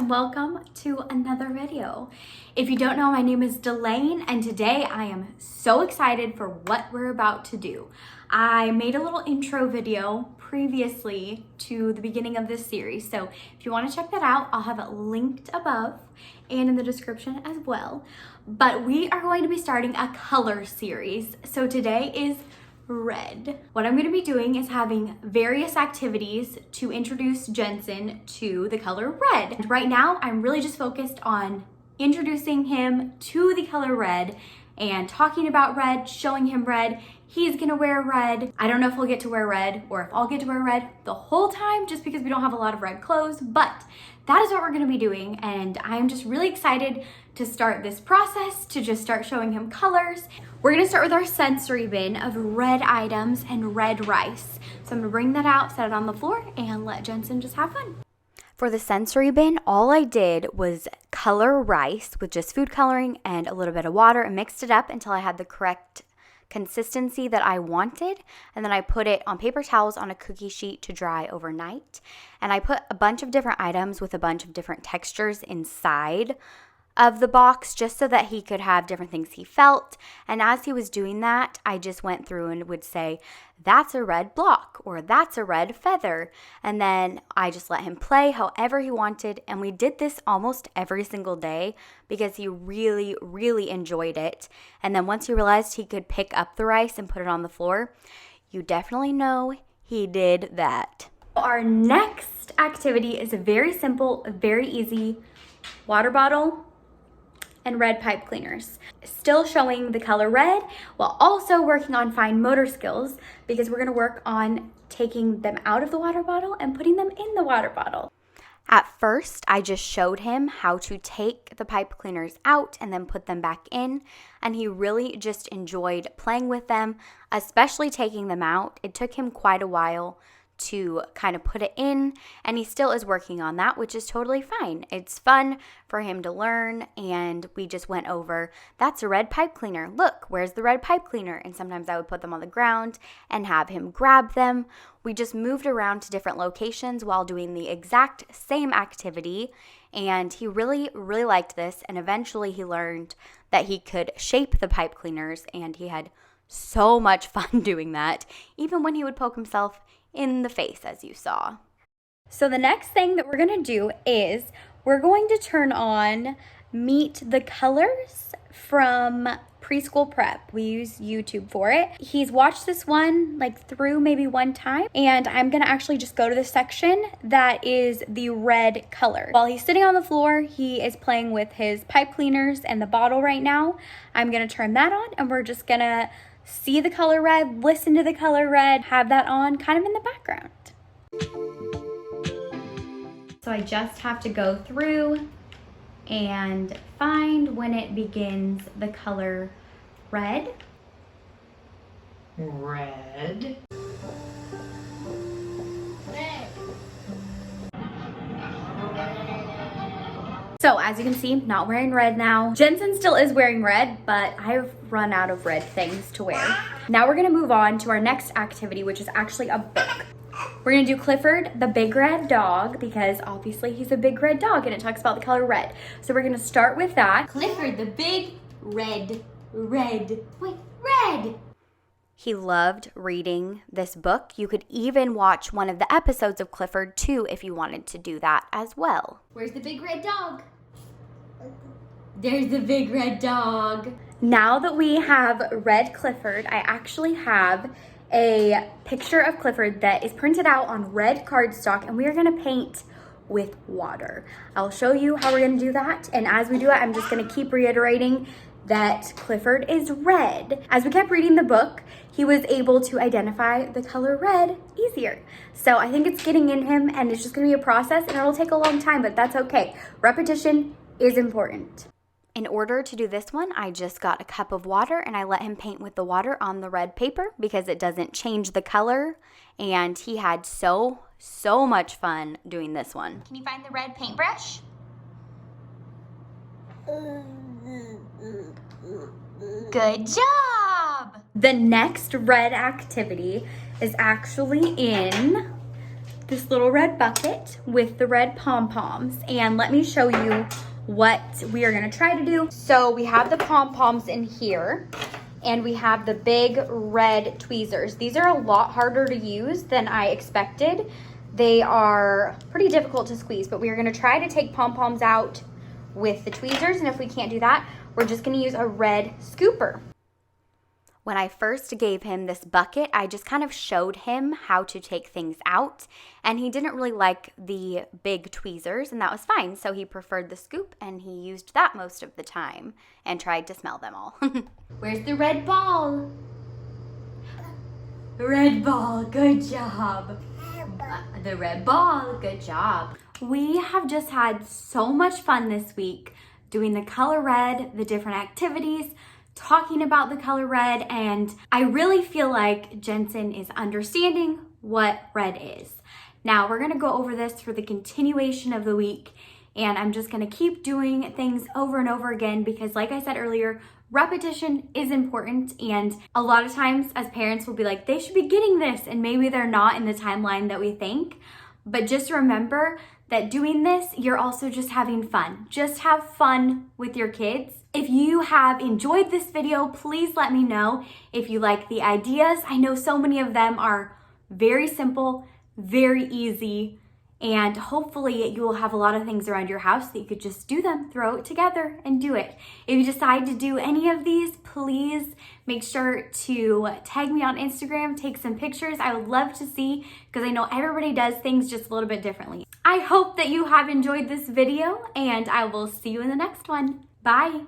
and welcome to another video. If you don't know, my name is Delaine and today I am so excited for what we're about to do. I made a little intro video previously to the beginning of this series, so if you want to check that out, I'll have it linked above and in the description as well. But we are going to be starting a color series. So today is red. What I'm going to be doing is having various activities to introduce Jensen to the color red. And right now, I'm really just focused on introducing him to the color red and talking about red, showing him red. He's gonna wear red. I don't know if he'll get to wear red or if I'll get to wear red the whole time just because we don't have a lot of red clothes, but that is what we're gonna be doing. And I'm just really excited to start this process, to just start showing him colors. We're gonna start with our sensory bin of red items and red rice. So I'm gonna bring that out, set it on the floor, and let Jensen just have fun. For the sensory bin, all I did was color rice with just food coloring and a little bit of water and mixed it up until I had the correct consistency that I wanted. And then I put it on paper towels on a cookie sheet to dry overnight. And I put a bunch of different items with a bunch of different textures inside of the box just so that he could have different things he felt. And as he was doing that, I just went through and would say, that's a red block or that's a red feather. And then I just let him play however he wanted. And we did this almost every single day because he really, really enjoyed it. And then once he realized he could pick up the rice and put it on the floor, you definitely know he did that. Our next activity is very simple, very easy. Water bottle and red pipe cleaners. Still showing the color red while also working on fine motor skills because we're gonna work on taking them out of the water bottle and putting them in the water bottle. At first, I just showed him how to take the pipe cleaners out and then put them back in, and he really just enjoyed playing with them, especially taking them out. It took him quite a while to kind of put it in, and he still is working on that, which is totally fine. It's fun for him to learn, and we just went over, that's a red pipe cleaner. Look, where's the red pipe cleaner? And sometimes I would put them on the ground and have him grab them. We just moved around to different locations while doing the exact same activity, and he really, really liked this, and eventually he learned that he could shape the pipe cleaners, and he had so much fun doing that, even when he would poke himself in the face, as you saw. So the next thing that we're gonna do is we're going to turn on Meet the Colors from Preschool Prep. We use YouTube for it. He's watched this one like through maybe one time, and I'm gonna actually just go to the section that is the red color. While he's sitting on the floor, he is playing with his pipe cleaners and the bottle right now. I'm gonna turn that on and we're just gonna see the color red, listen to the color red, have that on kind of in the background. So I just have to go through and find when it begins the color red. Red. So as you can see, not wearing red now. Jensen still is wearing red, but I've run out of red things to wear. Now we're gonna move on to our next activity, which is actually a book. We're gonna do Clifford, the Big Red Dog, because obviously he's a big red dog and it talks about the color red. So we're gonna start with that. Clifford, the big red. He loved reading this book. You could even watch one of the episodes of Clifford too if you wanted to do that as well. Where's the big red dog? There's the big red dog. Now that we have red Clifford, I actually have a picture of Clifford that is printed out on red cardstock, and we are gonna paint with water. I'll show you how we're gonna do that, and as we do it, I'm just gonna keep reiterating that Clifford is red. As we kept reading the book, he was able to identify the color red easier. So I think it's getting in him, and it's just gonna be a process, and it'll take a long time, but that's okay. Repetition is important. In order to do this one, I just got a cup of water and I let him paint with the water on the red paper because it doesn't change the color, and he had so much fun doing this one. Can you find the red paintbrush? Good job! The next red activity is actually in this little red bucket with the red pom-poms, and let me show you what we are gonna try to do. So we have the pom-poms in here, and we have the big red tweezers. These are a lot harder to use than I expected. They are pretty difficult to squeeze, but we are gonna try to take pom-poms out with the tweezers, and if we can't do that, we're just gonna use a red scooper. When I first gave him this bucket, I just kind of showed him how to take things out, and he didn't really like the big tweezers, and that was fine. So he preferred the scoop, and he used that most of the time and tried to smell them all. Where's the red ball? Red ball, good job. The red ball, good job. We have just had so much fun this week doing the color red, the different activities, talking about the color red, and I really feel like Jensen is understanding what red is. Now we're gonna go over this for the continuation of the week, and I'm just gonna keep doing things over and over again because, like I said earlier, repetition is important, and a lot of times as parents we'll be like, they should be getting this, and maybe they're not in the timeline that we think. But just remember that doing this, you're also just having fun. Just have fun with your kids. If you have enjoyed this video, please let me know if you like the ideas. I know so many of them are very simple, very easy, and hopefully you will have a lot of things around your house that you could just do them, throw it together and do it. If you decide to do any of these, please make sure to tag me on Instagram, take some pictures. I would love to see, because I know everybody does things just a little bit differently. I hope that you have enjoyed this video, and I will see you in the next one. Bye.